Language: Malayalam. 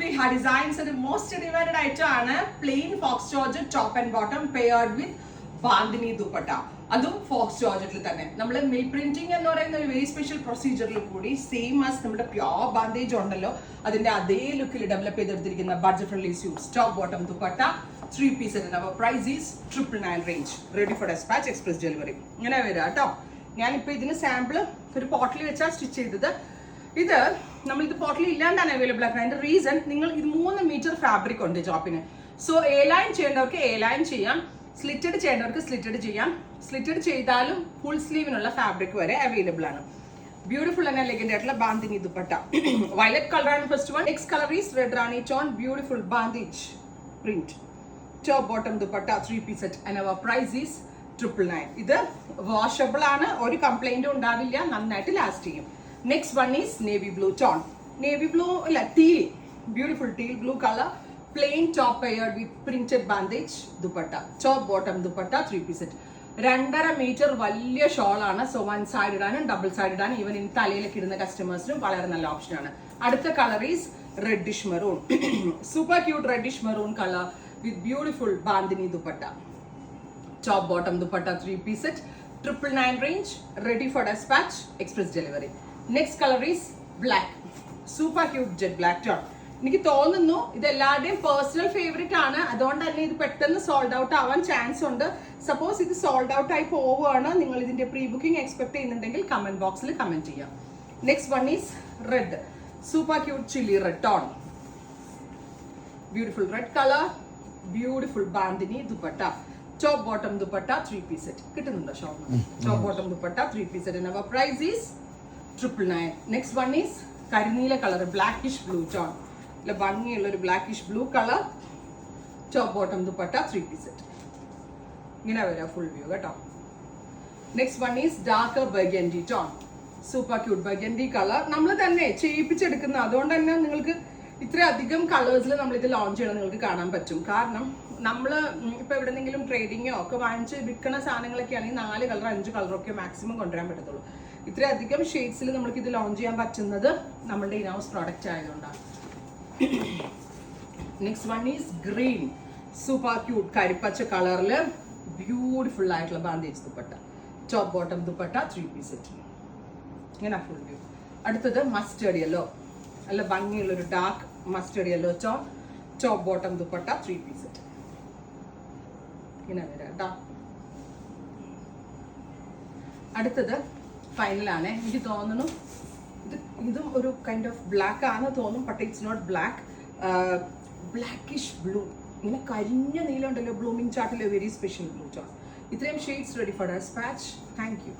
Viha Designs and most demanded item is plain fox georgette top and bottom paired with bandhani dupatta. അതും ഫോക്സ് ജോർജറ്റിൽ തന്നെ നമ്മൾ മിൽ പ്രിന്റിംഗ് എന്ന് പറയുന്ന ഒരു വെരി സ്പെഷ്യൽ പ്രൊസീജിയറിൽ കൂടി സെയിം ആസ് നമ്മുടെ പ്യോർ ബാൻഡേജ് ഉണ്ടല്ലോ അതിന്റെ അതേ ലുക്കിൽ ഡെവലപ്പ് ചെയ്തെടുത്തിരിക്കുന്ന budget friendly suit top bottom dupatta 3 piece set. Our price is 999 range. Ready for dispatch, express delivery. ഇങ്ങനെ വരിക കേട്ടോ. ഞാനിപ്പോൾ ഇതിന് സാമ്പിൾ ഒരു പോട്ടിൽ വെച്ചാൽ സ്റ്റിച്ച് ചെയ്തത്. ഇത് നമ്മളിത് പോട്ടിൽ ഇല്ലാണ്ടാണ് അവൈലബിൾ ആക്കുന്നത്. അതിന്റെ റീസൺ നിങ്ങൾ ഇത് 3 മീറ്റർ ഫാബ്രിക് ഉണ്ട് ജോപ്പിന്. സോ എ ലൈൻ ചെയ്യേണ്ടവർക്ക് എ ലൈൻ ചെയ്യാം, സ്ലിറ്റഡ് ചെയ്യേണ്ടവർക്ക് സ്ലിറ്റഡ് ചെയ്യാം. സ്ലിറ്റഡ് ചെയ്താലും ഫുൾ സ്ലീവിനുള്ള ഫാബ്രിക് വരെ അവൈലബിൾ ആണ്. ബ്യൂട്ടിഫുൾ ആൻഡ് എലഗന്റ് ആയിട്ടുള്ള ബാന്തിനി ദുപ്പട്ട. വയലറ്റ് കളറാണ് first one. Next colour is red rani tone. Beautiful bandhej print. Top bottom dupatta 3 piece set and our price is 999. ഇത് വാഷബിൾ ആണ്, ഒരു കംപ്ലൈന്റും ഉണ്ടാവില്ല, നന്നായിട്ട് ലാസ്റ്റ് ചെയ്യും. Next one is navy blue tone. Navy blue അല്ല, teal. Beautiful teal blue colour. Plain top paired with printed bandage dupatta. Top bottom dupatta 3 piece set. 2.5 metre വലിയ ഷോൾ ആണ്. സോ 1 സൈഡഡ് ആണ്, ഡബിൾ സൈഡഡ് ആണ്. ഈവൻ ഇൻ തലയിലേക്ക് ഇടുന്ന കസ്റ്റമേഴ്സിനും വളരെ നല്ല ഓപ്ഷൻ ആണ്. അടുത്ത colour is reddish maroon. Super cute reddish maroon colour with beautiful bandhani dupatta. Top bottom dupatta 3 piece set. 999 range. Ready for dispatch, express delivery. Next colour is black. Super cute jet black tone. എനിക്ക് തോന്നുന്നു ഇത് എല്ലാവരുടെയും പേഴ്സണൽ ഫേവറേറ്റ് ആണ്. അതുകൊണ്ട് തന്നെ ഇത് പെട്ടെന്ന് സോൾഡ് ഔട്ട് ആവാൻ ചാൻസ് ഉണ്ട്. സപ്പോസ് ഇത് സോൾഡ് ഔട്ട് ആയി പോവുകയാണ്, നിങ്ങൾ ഇതിന്റെ പ്രീ ബുക്കിംഗ് എക്സ്പെക്ട് ചെയ്യുന്നുണ്ടെങ്കിൽ കമന്റ് ബോക്സിൽ കമന്റ് ചെയ്യാം. Next one is red. Super cute chilli red tone. Beautiful red colour. Beautiful bandhani dupatta. Top bottom dupatta 3 piece set. കിട്ടുന്നുണ്ടോ shop? Top bottom dupatta 3 piece set and our price is 999. Next one is കരിനീല കളർ ബ്ലാക്കിഷ് ബ്ലൂ ടോൺ. ഭംഗിയുള്ള ഒരു blackish blue colour. Top bottom dupatta 3 piece set. ഇങ്ങനെ വരാം ഫുൾ വ്യൂ കേട്ടോ. Next one is dark burgundy tone. Super cute burgundy colour. നമ്മൾ തന്നെ ചെയ്യിപ്പിച്ചെടുക്കുന്ന, അതുകൊണ്ട് തന്നെ നിങ്ങൾക്ക് ഇത്രയധികം കളേഴ്സിൽ നമ്മൾ ഇത് ലോഞ്ച് ചെയ്യണം നിങ്ങൾക്ക് കാണാൻ പറ്റും. കാരണം നമ്മൾ ഇപ്പൊ എവിടെന്നെങ്കിലും ട്രേഡിങ്ങോ ഒക്കെ വാങ്ങിച്ച് വിൽക്കുന്ന സാധനങ്ങളൊക്കെ ആണെങ്കിൽ 4 കളർ 5 കളറൊക്കെ മാക്സിമം കൊണ്ടുവരാൻ പറ്റത്തുള്ളൂ. ഇത്രയധികം ഷെയ്ഡ്സിൽ നമുക്ക് ഇത് ലോഞ്ച് ചെയ്യാൻ പറ്റുന്നത് നമ്മളുടെ ഇനൗസ് പ്രോഡക്റ്റ് ആയതുകൊണ്ടാണ്. Next one is green. Super cute കരിപ്പച്ച കളറിൽ ബ്യൂട്ടിഫുൾ ആയിട്ടുള്ള bandhej dupatta. Top bottom dupatta 3 piece set. ഇങ്ങനെ ഫുൾ വ്യൂ. അടുത്തത് മസ്റ്റേർഡ് യെല്ലോ. നല്ല ഭംഗിയുള്ളൊരു dark mustard yellow tone. Top bottom dupatta 3 piece set. ഇങ്ങനെ വരാം കേട്ടോ. അടുത്തത് ഫൈനലാണ്. എനിക്ക് തോന്നുന്നു ഇതും ഒരു കൈൻഡ് ഓഫ് ബ്ലാക്ക് ആണ് തോന്നും, but it's not black. Blackish blue. ഇങ്ങനെ കരിഞ്ഞ നീലം ഉണ്ടല്ലോ ബ്ലൂമിംഗ് ചാർട്ടിലെ വെരി സ്പെഷ്യൽ ബ്ലൂ ടോൺ. ഇത്രയും shades ready for dispatch. Thank U.